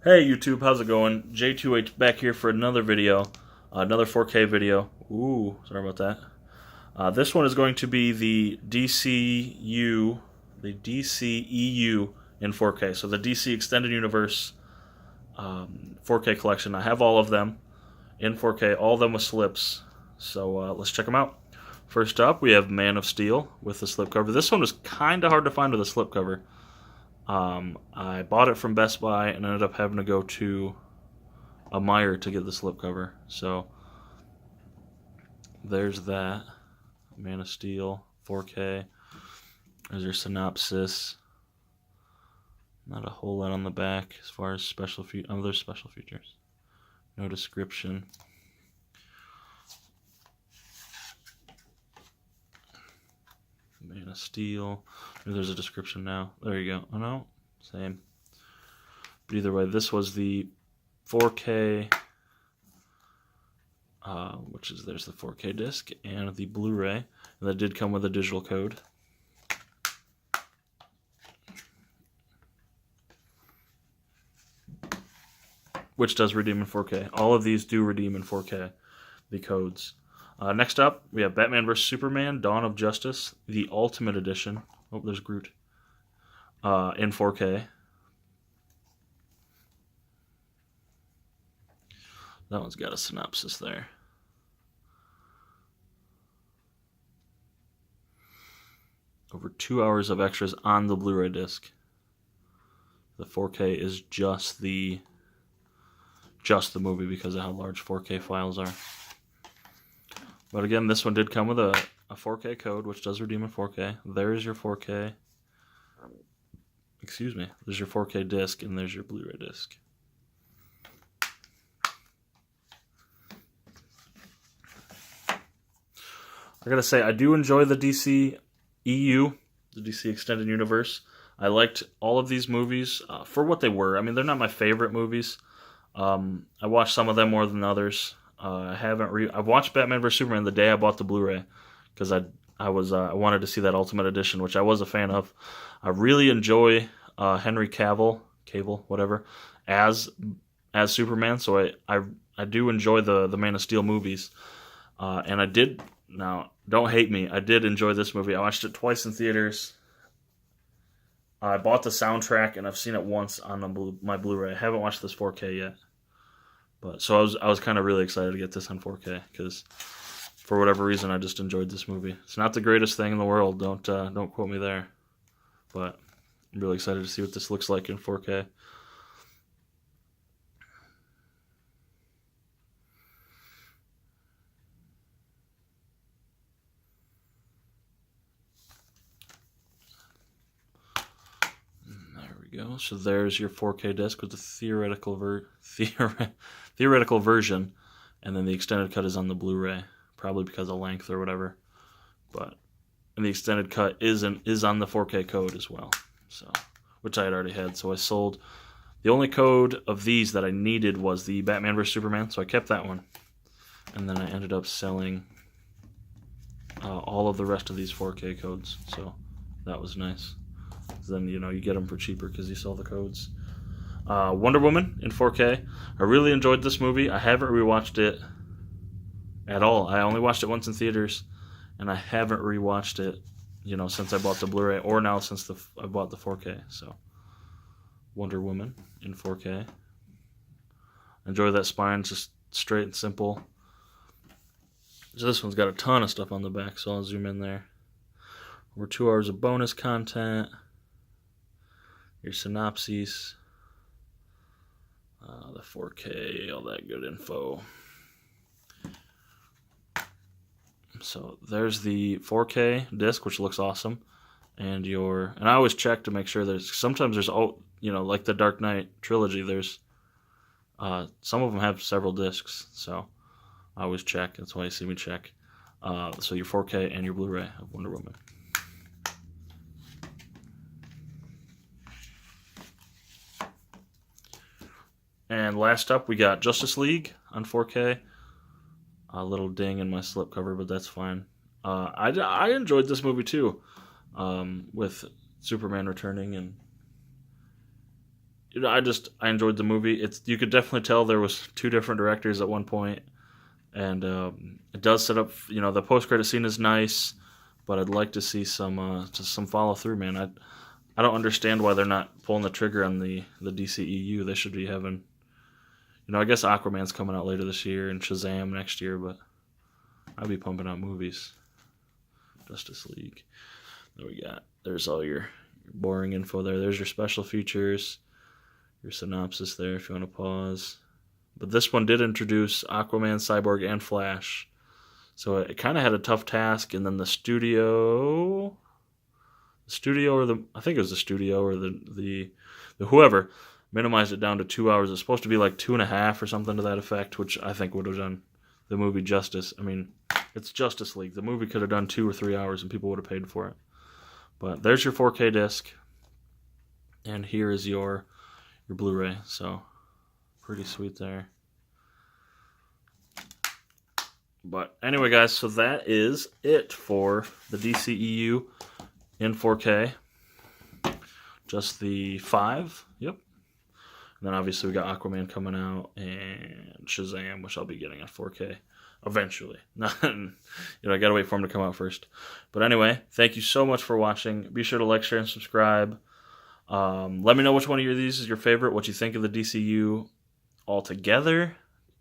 Hey YouTube, how's it going? JTwoH back here for another video, another 4K video. Ooh, sorry about that. This one is going to be the DCEU in 4K. So the DC Extended Universe 4K collection. I have all of them in 4K, all of them with slips. So let's check them out. First up, we have Man of Steel with the slipcover. This one was kind of hard to find with a slipcover. I bought it from Best Buy and ended up having to go to a Meijer to get the slipcover. So there's that. Man of Steel, 4K. There's your synopsis. Not a whole lot on the back as far as there's special features. No description. Man of Steel. Maybe there's a description now. There you go. Oh no, same. But either way, this was the 4K, there's the 4K disc and the Blu Ray. And that did come with a digital code. Which does redeem in 4K. All of these do redeem in 4K, the codes. Next up, we have Batman vs. Superman, Dawn of Justice, the Ultimate Edition. Oh, there's Groot. In 4K. That one's got a synopsis there. Over 2 hours of extras on the Blu-ray disc. The 4K is just the movie because of how large 4K files are. But again, this one did come with a 4K code, which does redeem in 4K. There's your 4K. Excuse me. There's your 4K disc, and there's your Blu-ray disc. I gotta say, I do enjoy the DC EU, the DC Extended Universe. I liked all of these movies for what they were. I mean, they're not my favorite movies. I watched some of them more than others. I watched Batman vs Superman the day I bought the Blu-ray because I wanted to see that Ultimate Edition, which I was a fan of. I really enjoy Henry Cavill, whatever, as Superman. So I do enjoy the Man of Steel movies, and I did. Now, don't hate me. I did enjoy this movie. I watched it twice in theaters. I bought the soundtrack and I've seen it once on my Blu-ray. I haven't watched this 4K yet. But so I was kind of really excited to get this on 4K because for whatever reason I just enjoyed this movie. It's not the greatest thing in the world. Don't quote me there. But I'm really excited to see what this looks like in 4K. There we go. So there's your 4K disc with the theoretical version, and then the extended cut is on the Blu-ray, probably because of length or whatever. And the extended cut is on the 4K code as well, so which I had already had. So I sold the only code of these that I needed was the Batman vs Superman, so I kept that one, and then I ended up selling all of the rest of these 4K codes. So that was nice. Then you get them for cheaper because you sell the codes. Wonder Woman in 4K. I really enjoyed this movie. I haven't rewatched it at all. I only watched it once in theaters, and I haven't rewatched it, since I bought the Blu-ray or now since I bought the 4K. So, Wonder Woman in 4K. Enjoy that spine, just straight and simple. So this one's got a ton of stuff on the back, so I'll zoom in there. Over 2 hours of bonus content. Your synopses. The 4K, all that good info. So there's the 4K disc, which looks awesome, and I always check to make sure sometimes there's like the Dark Knight trilogy. There's some of them have several discs, so I always check. That's why you see me check. So your 4K and your Blu-ray of Wonder Woman. And last up, we got Justice League on 4K. A little ding in my slipcover, but that's fine. I enjoyed this movie too, with Superman returning and I enjoyed the movie. You could definitely tell there was two different directors at one point, and it does set up. The post credit scene is nice, but I'd like to see some follow through, man. I don't understand why they're not pulling the trigger on the DCEU. They should be having. I guess Aquaman's coming out later this year and Shazam next year, but I'll be pumping out movies. Justice League. There's all your boring info there. There's your special features, your synopsis there if you want to pause. But this one did introduce Aquaman, Cyborg, and Flash. So it kind of had a tough task, and then the studio I think it was the studio or the whoever minimized it down to 2 hours. It's supposed to be like 2.5 or something to that effect, which I think would have done the movie justice. I mean, it's Justice League. The movie could have done 2 or 3 hours and people would have paid for it. But there's your 4K disc, and here is your Blu-ray. So pretty sweet there. But anyway, guys, so that is it for the DCEU in 4K. Just the 5. Yep. And then obviously we got Aquaman coming out and Shazam, which I'll be getting at 4K eventually. I gotta wait for him to come out first. But anyway, thank you so much for watching. Be sure to like, share, and subscribe. Let me know which one of these is your favorite, what you think of the DCU altogether.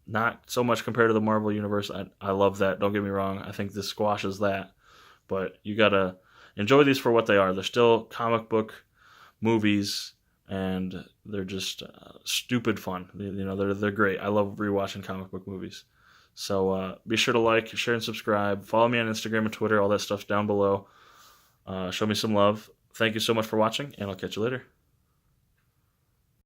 Not so much compared to the Marvel Universe. I love that. Don't get me wrong. I think this squashes that. But you gotta enjoy these for what they are. They're still comic book movies, and they're just stupid fun. They're great. I love rewatching comic book movies. So be sure to like, share, and subscribe. Follow me on Instagram and Twitter. All that stuff's down below. Show me some love. Thank you so much for watching, and I'll catch you later.